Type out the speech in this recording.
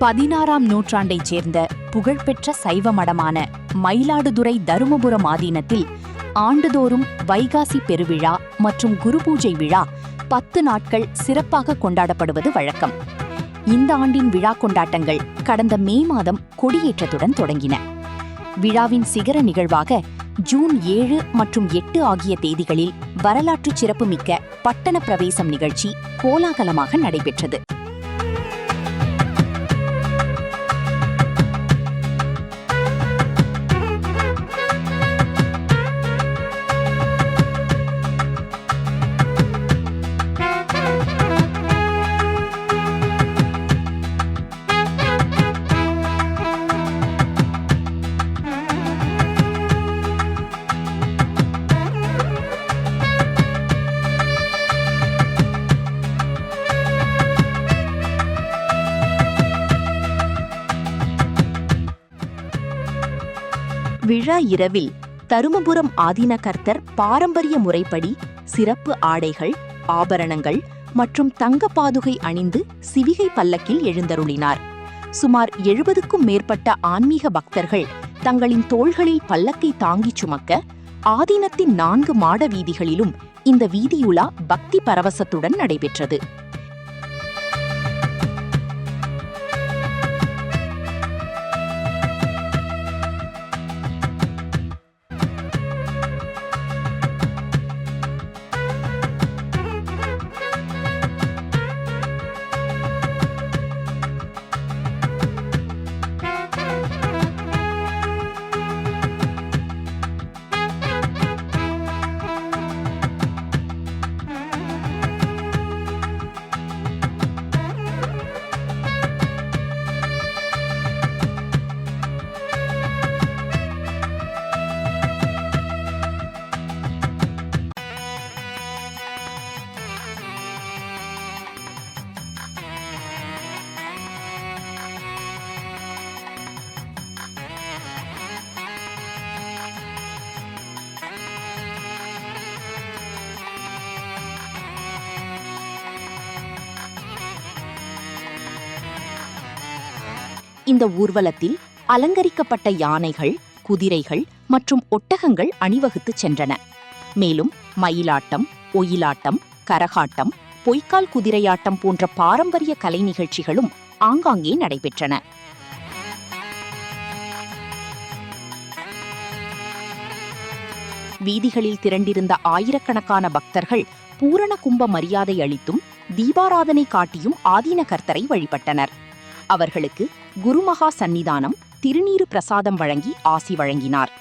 16ஆம் நூற்றாண்டைச் சேர்ந்த புகழ்பெற்ற சைவ மடமான மயிலாடுதுறை தருமபுரம் ஆதீனத்தில் ஆண்டுதோறும் வைகாசி பெருவிழா மற்றும் குருபூஜை விழா 10 நாட்கள் சிறப்பாக கொண்டாடப்படுவது வழக்கம். இந்த ஆண்டின் விழா கொண்டாட்டங்கள் கடந்த மே மாதம் கொடியேற்றத்துடன் தொடங்கின. விழாவின் சிகர நிகழ்வாக ஜூன் 7 மற்றும் 8 ஆகிய தேதிகளில் வரலாற்று சிறப்புமிக்க பட்டண பிரவேசம் நிகழ்ச்சி கோலாகலமாக நடைபெற்றது. விழா இரவில் தருமபுரம் ஆதீன கர்த்தர் பாரம்பரிய முறைப்படி சிறப்பு ஆடைகள், ஆபரணங்கள் மற்றும் தங்க பாதுகை அணிந்து சிவிகை பல்லக்கில் எழுந்தருளினார். சுமார் 70க்கும் மேற்பட்ட ஆன்மீக பக்தர்கள் தங்களின் தோள்களில் பல்லக்கை தாங்கிச் சுமக்க ஆதீனத்தின் 4 மாட வீதிகளிலும் இந்த வீதியுலா பக்தி பரவசத்துடன் நடைபெற்றது. இந்த ஊர்வலத்தில் அலங்கரிக்கப்பட்ட யானைகள், குதிரைகள் மற்றும் ஒட்டகங்கள் அணிவகுத்துச் சென்றன. மேலும் மயிலாட்டம், ஒயிலாட்டம், கரகாட்டம், பொய்க்கால் குதிரையாட்டம் போன்ற பாரம்பரிய கலை நிகழ்ச்சிகளும் ஆங்காங்கே நடைபெற்றன. வீதிகளில் திரண்டிருந்த ஆயிரக்கணக்கான பக்தர்கள் பூரண கும்ப மரியாதை அளித்தும் தீபாராதனை காட்டியும் ஆதீன கர்த்தரை வழிபட்டனர். அவர்களுக்கு குருமகா சந்நிதானம் திருநீறு பிரசாதம் வழங்கி ஆசி வழங்கினார்.